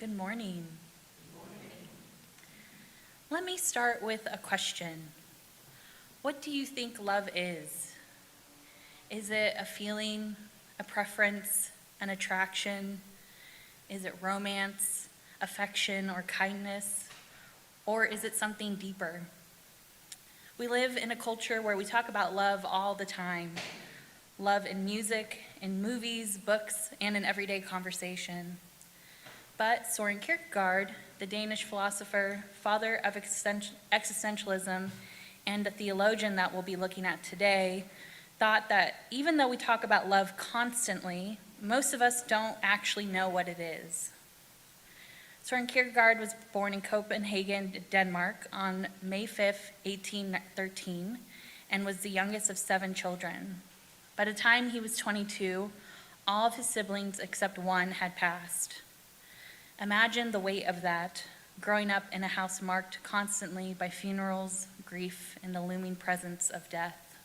Good morning. Let me start with a question. What do you think love is? Is it a feeling, a preference, an attraction? Is it romance, affection, or kindness? Or is it something deeper? We live in a culture where we talk about love all the time. Love in music, in movies, books, and in everyday conversation. But Søren Kierkegaard, the Danish philosopher, father of existentialism, and a theologian that we'll be looking at today, thought that even though we talk about love constantly, most of us don't actually know what it is. Søren Kierkegaard was born in Copenhagen, Denmark on May 5, 1813, and was the youngest of 7 children. By the time he was 22, all of his siblings except one had passed. Imagine the weight of that, growing up in a house marked constantly by funerals, grief, and the looming presence of death.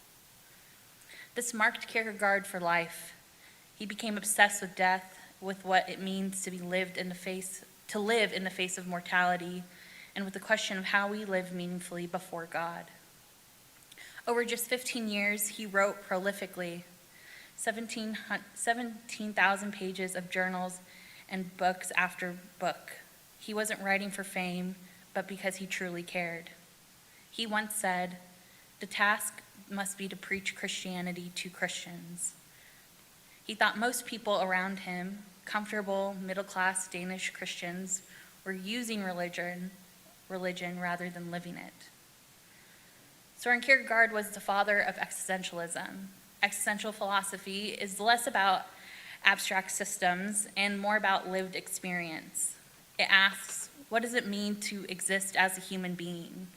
This marked Kierkegaard for life. He became obsessed with death, with what it means to live in the face of mortality, and with the question of how we live meaningfully before God. Over just 15 years, he wrote prolifically, 17,000 pages of journals and books after book. He wasn't writing for fame, but because he truly cared. He once said, "The task must be to preach Christianity to Christians." He thought most people around him, comfortable, middle-class Danish Christians, were using religion rather than living it. Søren Kierkegaard was the father of existentialism. Existential philosophy is less about abstract systems and more about lived experience. It asks, what does it mean to exist as a human being?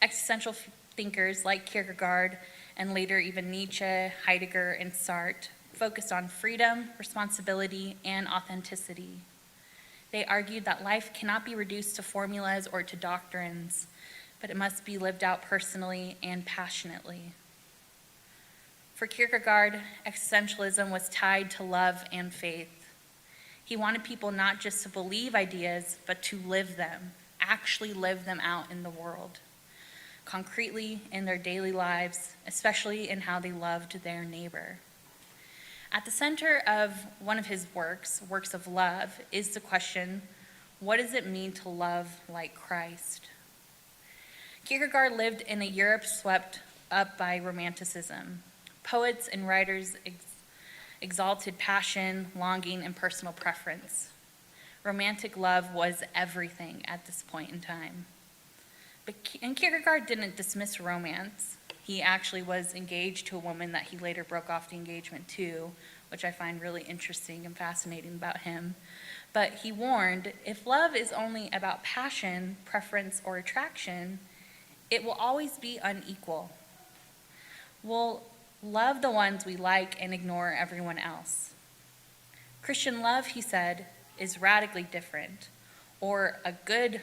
Existential thinkers like Kierkegaard and later even Nietzsche, Heidegger, and Sartre focused on freedom, responsibility, and authenticity. They argued that life cannot be reduced to formulas or to doctrines, but it must be lived out personally and passionately. For Kierkegaard, existentialism was tied to love and faith. He wanted people not just to believe ideas, but to live them, actually live them out in the world, concretely in their daily lives, especially in how they loved their neighbor. At the center of one of his works of love, is the question, what does it mean to love like Christ? Kierkegaard lived in a Europe swept up by Romanticism. Poets and writers exalted passion, longing, and personal preference. Romantic love was everything at this point in time. And Kierkegaard didn't dismiss romance. He actually was engaged to a woman that he later broke off the engagement to, which I find really interesting and fascinating about him. But he warned, if love is only about passion, preference, or attraction, it will always be unequal. We'll love the ones we like and ignore everyone else. Christian love, he said, is radically different, or a good,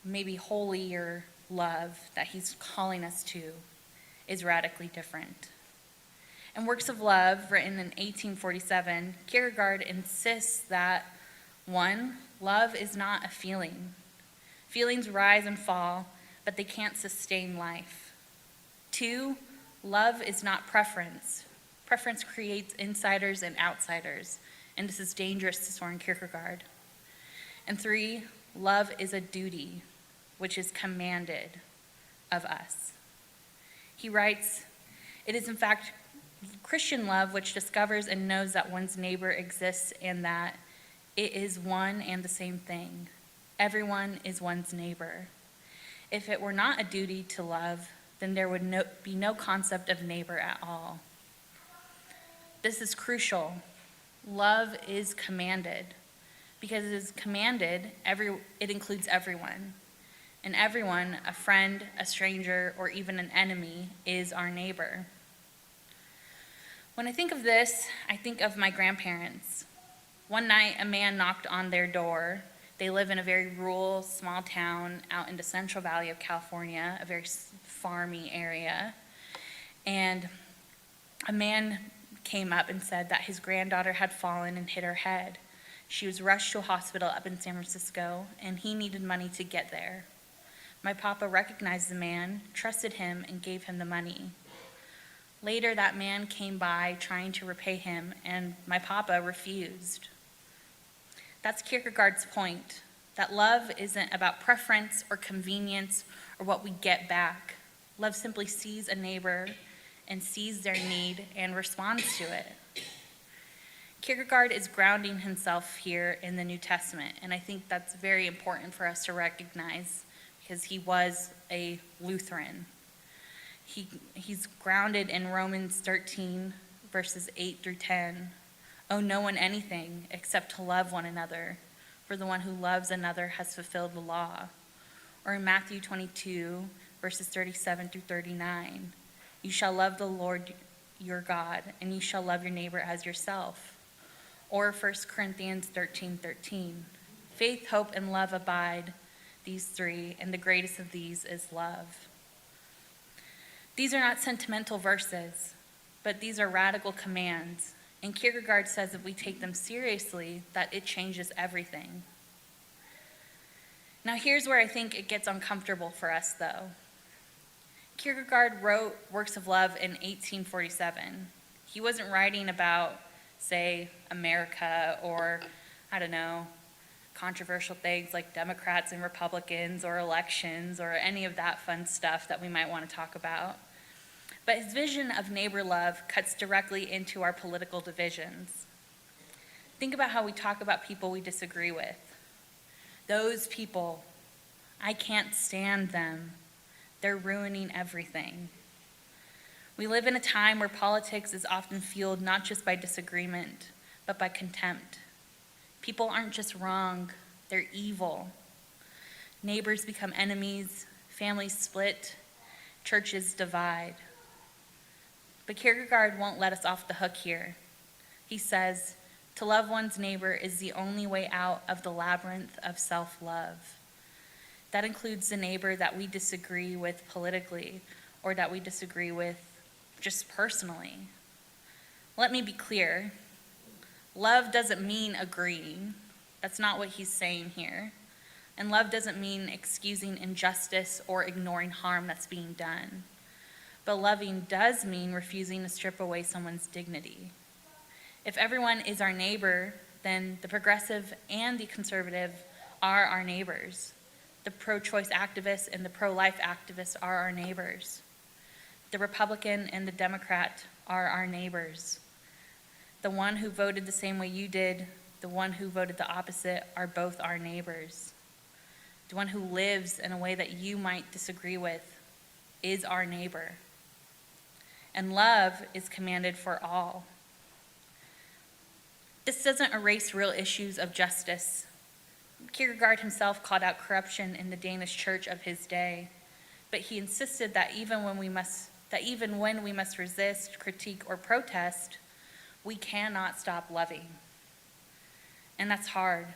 maybe holier love that he's calling us to is radically different. In Works of Love, written in 1847, Kierkegaard insists that, 1, love is not a feeling. Feelings rise and fall, but they can't sustain life. 2, love is not preference. Preference creates insiders and outsiders, and this is dangerous to Søren Kierkegaard. And 3, love is a duty, which is commanded of us. He writes, it is in fact Christian love which discovers and knows that one's neighbor exists and that it is one and the same thing. Everyone is one's neighbor. If it were not a duty to love, then there would be no concept of neighbor at all. This is crucial. Love is commanded. Because it is commanded, it includes everyone. And everyone, a friend, a stranger, or even an enemy, is our neighbor. When I think of this, I think of my grandparents. One night, a man knocked on their door. They live in a very rural, small town out in the Central Valley of California, a very farmy area. And a man came up and said that his granddaughter had fallen and hit her head. She was rushed to a hospital up in San Francisco, and he needed money to get there. My papa recognized the man, trusted him, and gave him the money. Later, that man came by trying to repay him, and my papa refused. That's Kierkegaard's point, that love isn't about preference or convenience or what we get back. Love simply sees a neighbor and sees their need and responds to it. Kierkegaard is grounding himself here in the New Testament, and I think that's very important for us to recognize because he was a Lutheran. He's grounded in Romans 13, verses 8 through 10. Owe no one anything except to love one another, for the one who loves another has fulfilled the law. Or in Matthew 22, verses 37 through 39, you shall love the Lord your God, and you shall love your neighbor as yourself. Or 1 Corinthians 13:13, faith, hope, and love abide, these three, and the greatest of these is love. These are not sentimental verses, but these are radical commands, and Kierkegaard says if we take them seriously, that it changes everything. Now here's where I think it gets uncomfortable for us, though. Kierkegaard wrote Works of Love in 1847. He wasn't writing about, say, America or, I don't know, controversial things like Democrats and Republicans or elections or any of that fun stuff that we might want to talk about. But his vision of neighbor love cuts directly into our political divisions. Think about how we talk about people we disagree with. Those people, I can't stand them. They're ruining everything. We live in a time where politics is often fueled not just by disagreement, but by contempt. People aren't just wrong, they're evil. Neighbors become enemies, families split, churches divide. But Kierkegaard won't let us off the hook here. He says, to love one's neighbor is the only way out of the labyrinth of self-love. That includes the neighbor that we disagree with politically or that we disagree with just personally. Let me be clear. Love doesn't mean agreeing. That's not what he's saying here. And love doesn't mean excusing injustice or ignoring harm that's being done. But loving does mean refusing to strip away someone's dignity. If everyone is our neighbor, then the progressive and the conservative are our neighbors. The pro-choice activists and the pro-life activists are our neighbors. The Republican and the Democrat are our neighbors. The one who voted the same way you did, the one who voted the opposite are both our neighbors. The one who lives in a way that you might disagree with is our neighbor. And love is commanded for all. This doesn't erase real issues of justice. Kierkegaard himself called out corruption in the Danish church of his day, but he insisted that even when we must resist, critique, or protest, we cannot stop loving. And that's hard.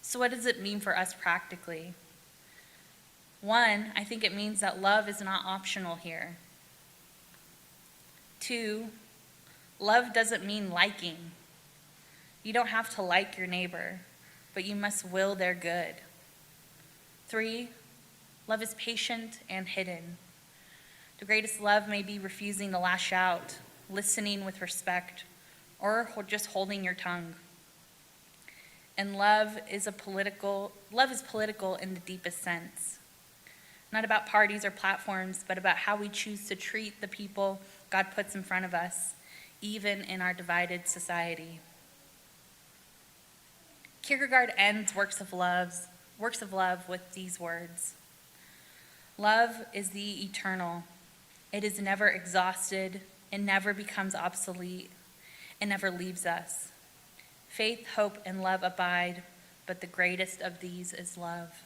So what does it mean for us practically? One, I think it means that love is not optional here. Two, love doesn't mean liking. You don't have to like your neighbor, but you must will their good. Three, love is patient and hidden. The greatest love may be refusing to lash out, listening with respect, or just holding your tongue. And love is political in the deepest sense. Not about parties or platforms, but about how we choose to treat the people God puts in front of us, even in our divided society. Kierkegaard ends Works of Love with these words. Love is the eternal. It is never exhausted. It never becomes obsolete. It never leaves us. Faith, hope, and love abide, but the greatest of these is love.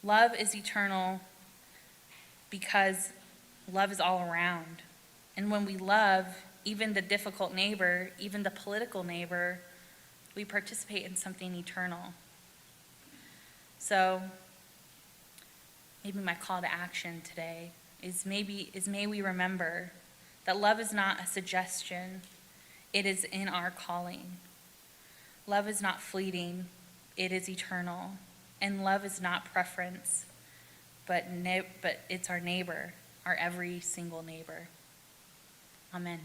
Love is eternal because love is all around. And when we love, even the difficult neighbor, even the political neighbor, we participate in something eternal. So maybe my call to action today is may we remember that love is not a suggestion, it is in our calling. Love is not fleeting, it is eternal. And love is not preference, but it's our neighbor, our every single neighbor. Amen.